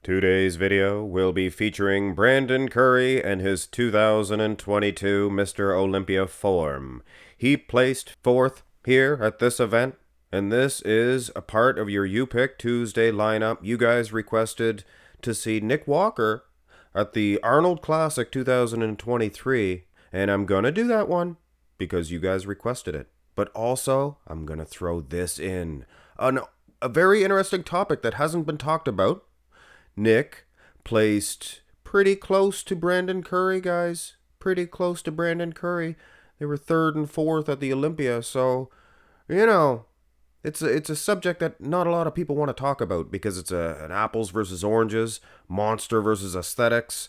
Today's video will be featuring Brandon Curry and his 2022 Mr. Olympia form. He placed 4th here at this event, and this is a part of your You Pick Tuesday lineup. You guys requested to see Nick Walker at the Arnold Classic 2023, and I'm gonna do that one because you guys requested it. But also, I'm gonna throw this in. A very interesting topic that hasn't been talked about. Nick placed pretty close to Brandon Curry, guys. Pretty close to Brandon Curry. They were 3rd and 4th at the Olympia, so, it's a subject that not a lot of people want to talk about because it's an apples versus oranges, monster versus aesthetics.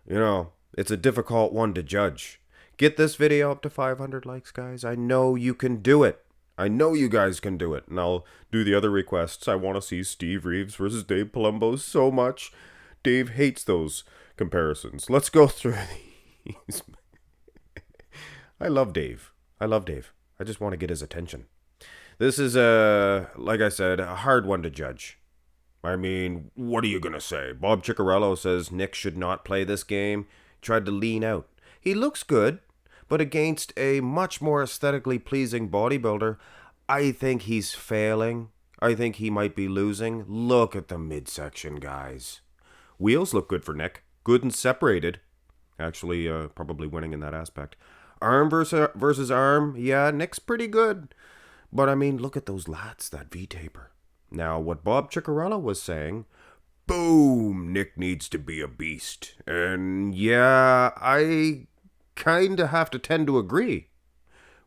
It's a difficult one to judge. Get this video up to 500 likes, guys. I know you can do it. I know you guys can do it, and I'll do the other requests. I want to see Steve Reeves versus Dave Palumbo so much. Dave hates those comparisons. Let's go through these. I love Dave. I just want to get his attention. This is, like I said, a hard one to judge. I mean, what are you going to say? Bob Ciccarello says Nick should not play this game. Tried to lean out. He looks good, but against a much more aesthetically pleasing bodybuilder, I think he's failing. I think he might be losing. Look at the midsection, guys. Wheels look good for Nick. Good and separated. Actually, probably winning in that aspect. Arm versus arm. Yeah, Nick's pretty good. But, I mean, look at those lats, that V-taper. Now, what Bob Ciccarello was saying, boom, Nick needs to be a beast. And, yeah, I kind of have to tend to agree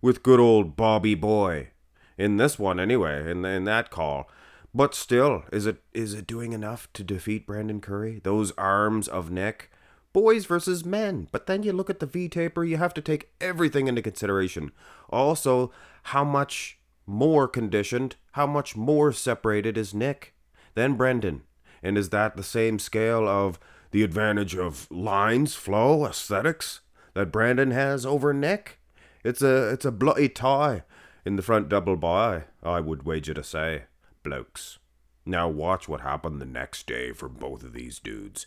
with good old Bobby Boy in this one anyway, in that call. But still, is it doing enough to defeat Brandon Curry? Those arms of Nick, boys versus men. But then you look at the V-taper, you have to take everything into consideration. Also, how much more conditioned, how much more separated is Nick than Brendan? And is that the same scale of the advantage of lines, flow, aesthetics that Brandon has over Nick? It's a bloody tie in the front double by, I would wager to say, blokes. Now watch what happened the next day for both of these dudes.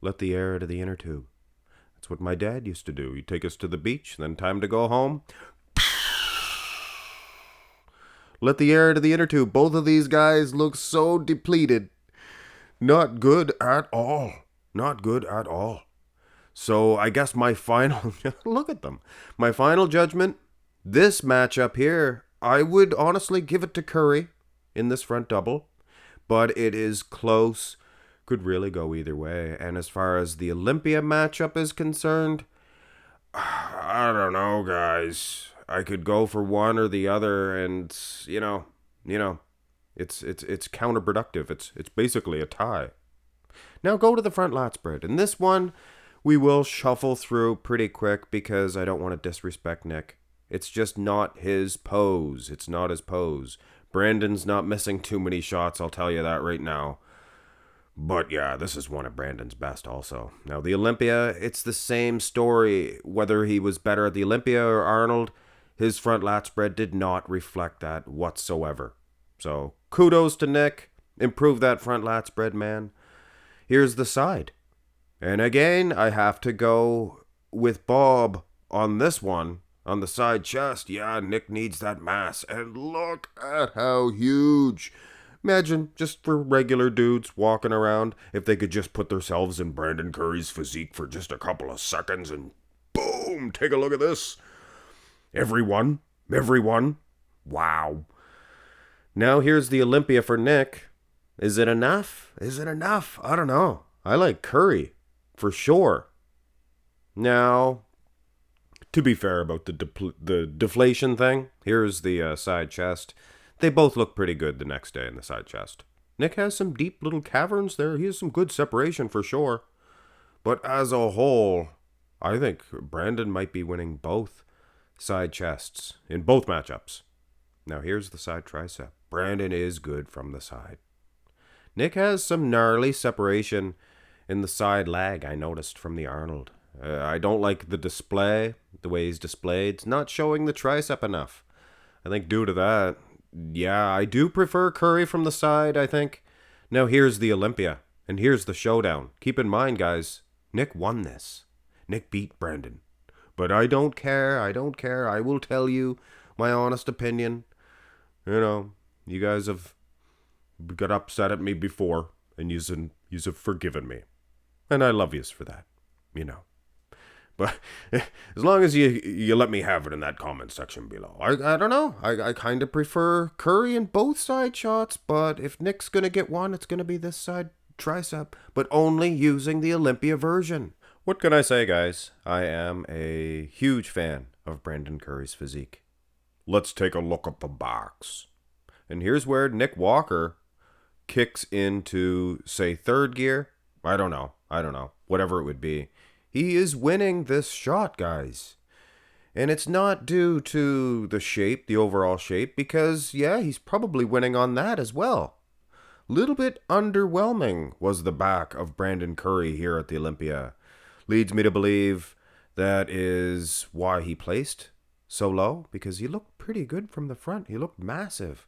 Let the air out of the inner tube. That's what my dad used to do. He'd take us to the beach, then time to go home. Let the air out of the inner tube. Both of these guys look so depleted. Not good at all. Not good at all. So I guess my final... look at them. My final judgment, this matchup here, I would honestly give it to Curry in this front double. But it is close. Could really go either way. And as far as the Olympia matchup is concerned, I don't know, guys. I could go for one or the other, and it's counterproductive. It's basically a tie. Now go to the front lat spread. And this one we will shuffle through pretty quick because I don't want to disrespect Nick. It's just not his pose. It's not his pose. Brandon's not missing too many shots, I'll tell you that right now. But yeah, this is one of Brandon's best also. Now the Olympia, it's the same story. Whether he was better at the Olympia or Arnold, his front lat spread did not reflect that whatsoever. So kudos to Nick. Improve that front lat spread, man. Here's the side. And again, I have to go with Bob on this one. On the side chest, yeah, Nick needs that mass. And look at how huge. Imagine, just for regular dudes walking around, if they could just put themselves in Brandon Curry's physique for just a couple of seconds and boom, take a look at this. Everyone. Wow. Now here's the Olympia for Nick. Is it enough? I don't know. I like Curry, for sure. Now, to be fair about the deflation thing, here's the side chest. They both look pretty good the next day in the side chest. Nick has some deep little caverns there. He has some good separation for sure. But as a whole, I think Brandon might be winning both side chests in both matchups. Now here's the side tricep. Brandon is good from the side. Nick has some gnarly separation in the side leg, I noticed from the Arnold. I don't like the display, the way he's displayed. It's not showing the tricep enough. I think due to that, yeah, I do prefer Curry from the side, I think. Now here's the Olympia, and here's the showdown. Keep in mind, guys, Nick won this. Nick beat Brandon. But I don't care, I don't care. I will tell you my honest opinion. You know, you guys have got upset at me before, and yous have forgiven me. And I love yous for that, you know. But as long as you let me have it in that comment section below. I don't know. I kind of prefer Curry in both side shots, but if Nick's going to get one, it's going to be this side tricep, but only using the Olympia version. What can I say, guys? I am a huge fan of Brandon Curry's physique. Let's take a look at the box. And here's where Nick Walker kicks into, say, third gear. I don't know. Whatever it would be. He is winning this shot, guys. And it's not due to the shape, the overall shape, because, yeah, he's probably winning on that as well. Little bit underwhelming was the back of Brandon Curry here at the Olympia. Leads me to believe that is why he placed so low, because he looked pretty good from the front. He looked massive.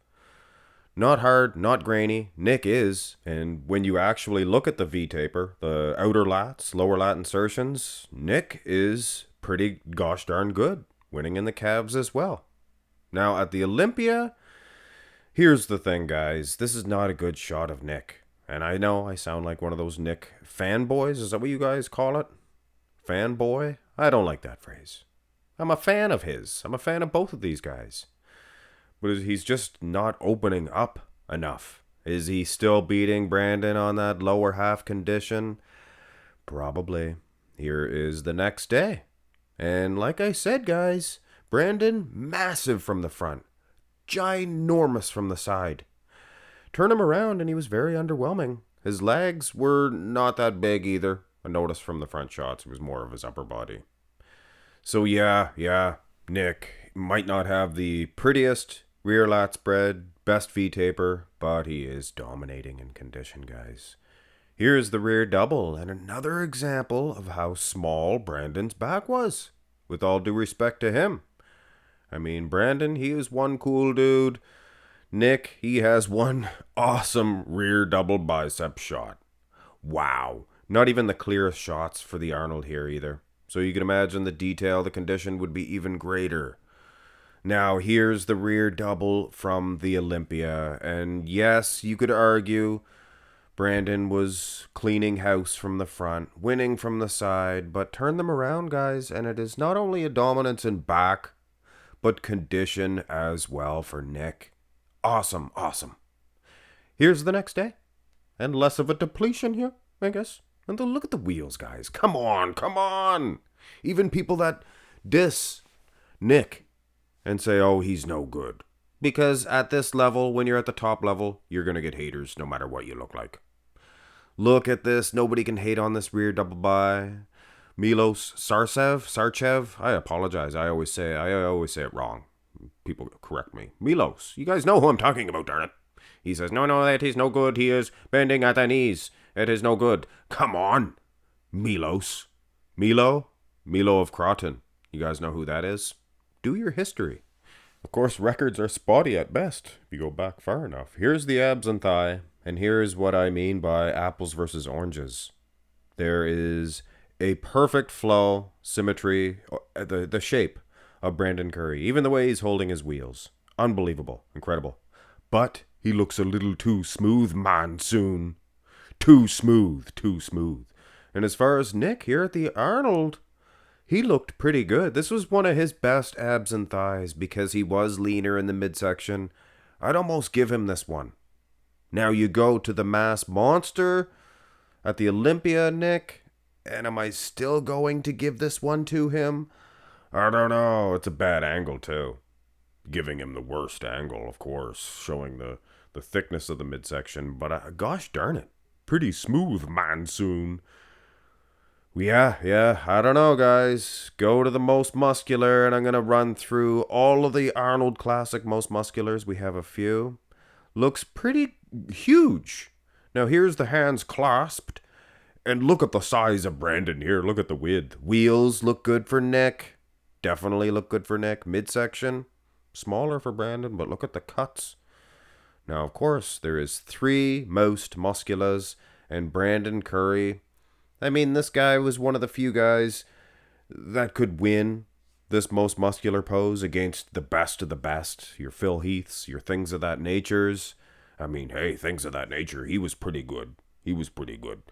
Not hard, not grainy. Nick is. And when you actually look at the V-taper, the outer lats, lower lat insertions, Nick is pretty gosh darn good. Winning in the calves as well. Now at the Olympia, here's the thing, guys. This is not a good shot of Nick. And I know I sound like one of those Nick fanboys. Is that what you guys call it? Fanboy? I don't like that phrase. I'm a fan of his. I'm a fan of both of these guys. But he's just not opening up enough. Is he still beating Brandon on that lower half condition? Probably. Here is the next day. And like I said, guys, Brandon, massive from the front. Ginormous from the side. Turn him around and he was very underwhelming. His legs were not that big either. I noticed from the front shots it was more of his upper body. So yeah, Nick might not have the prettiest rear lat spread, best V-taper, but he is dominating in condition, guys. Here's the rear double, and another example of how small Brandon's back was, with all due respect to him. I mean, Brandon, he is one cool dude. Nick, he has one awesome rear double bicep shot. Wow. Not even the clearest shots for the Arnold here either. So you can imagine the detail, the condition would be even greater. Now, here's the rear double from the Olympia. And yes, you could argue Brandon was cleaning house from the front, winning from the side, but turn them around, guys, and it is not only a dominance in back, but condition as well for Nick. Awesome. Here's the next day. And less of a depletion here, I guess. And then look at the wheels, guys. Come on. Even people that diss Nick and say, oh, he's no good. Because at this level, when you're at the top level, you're going to get haters no matter what you look like. Look at this. Nobody can hate on this rear double by. Milos Sarcev. I apologize. I always say it wrong. People correct me. Milos. You guys know who I'm talking about, darn it. He says, no, that is no good. He is bending at the knees. It is no good. Come on. Milos. Milo of Croton. You guys know who that is? Do your history. Of course, records are spotty at best if you go back far enough. Here's the abs and thigh, and here's what I mean by apples versus oranges. There is a perfect flow, symmetry, the shape of Brandon Curry, even the way he's holding his wheels. Unbelievable, incredible. But he looks a little too smooth, monsoon. Too smooth. And as far as Nick here at the Arnold, he looked pretty good. This was one of his best abs and thighs because he was leaner in the midsection. I'd almost give him this one. Now you go to the mass monster at the Olympia, Nick, and am I still going to give this one to him? I don't know. It's a bad angle too. Giving him the worst angle, of course, showing the thickness of the midsection, but gosh darn it. Pretty smooth, monsoon. Yeah, I don't know, guys. Go to the most muscular, and I'm going to run through all of the Arnold Classic most musculars. We have a few. Looks pretty huge. Now, here's the hands clasped, and look at the size of Brandon here. Look at the width. Wheels look good for Nick. Definitely look good for Nick. Midsection. Smaller for Brandon, but look at the cuts. Now, of course, there is 3 most musculars, and Brandon Curry. I mean, this guy was one of the few guys that could win this most muscular pose against the best of the best. Your Phil Heaths, your things of that natures. I mean, hey, things of that nature, he was pretty good. He was pretty good.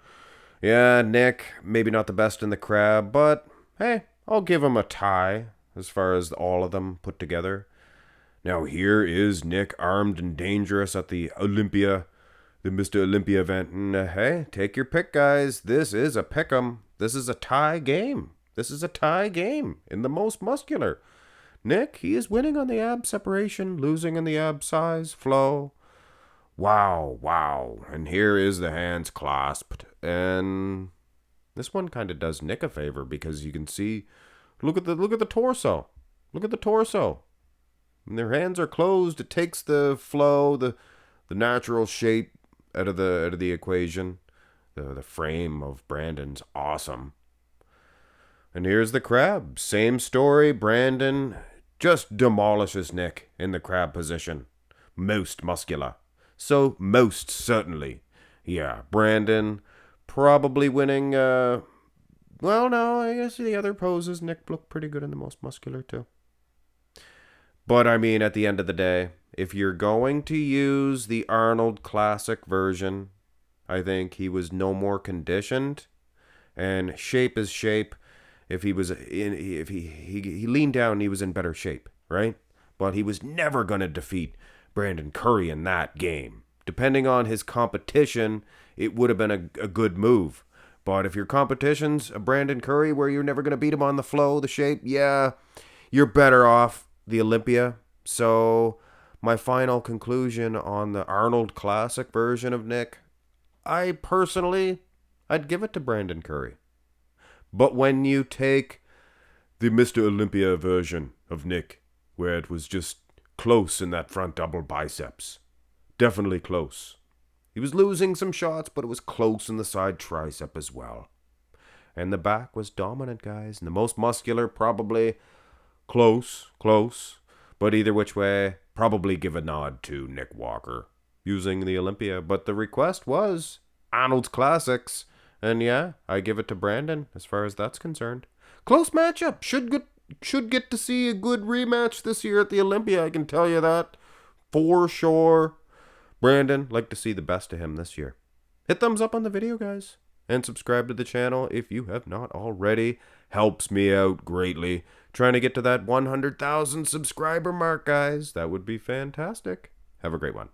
Yeah, Nick, maybe not the best in the crab, but hey, I'll give him a tie as far as all of them put together. Now here is Nick armed and dangerous at the Olympia, the Mr. Olympia event. And hey, take your pick, guys. This is a pick'em. This is a tie game. This is a tie game in the most muscular. Nick, he is winning on the ab separation, losing in the ab size, flow. Wow, wow. And here is the hands clasped. And this one kind of does Nick a favor because you can see, look at the torso. Look at the torso. When their hands are closed, it takes the flow, the natural shape out of the equation. The frame of Brandon's awesome. And here's the crab. Same story. Brandon just demolishes Nick in the crab position. Most muscular. So most certainly. Yeah, Brandon probably winning. Well, no, I guess the other poses Nick looked pretty good in the most muscular too. But I mean, at the end of the day, if you're going to use the Arnold Classic version, I think he was no more conditioned, and shape is shape. If he was if he leaned down, he was in better shape, right? But he was never going to defeat Brandon Curry in that game. Depending on his competition, it would have been a good move. But if your competition's a Brandon Curry where you're never going to beat him on the flow, the shape, yeah, you're better off the Olympia. So my final conclusion on the Arnold Classic version of Nick, I'd give it to Brandon Curry. But when you take the Mr. Olympia version of Nick, where it was just close in that front double biceps, definitely close. He was losing some shots, but it was close in the side tricep as well. And the back was dominant, guys. And the most muscular, probably close. But either which way, probably give a nod to Nick Walker using the Olympia. But the request was Arnold's Classics. And yeah, I give it to Brandon as far as that's concerned. Close matchup. Should get to see a good rematch this year at the Olympia. I can tell you that for sure. Brandon, like to see the best of him this year. Hit thumbs up on the video, guys. And subscribe to the channel if you have not already. Helps me out greatly. Trying to get to that 100,000 subscriber mark, guys. That would be fantastic. Have a great one.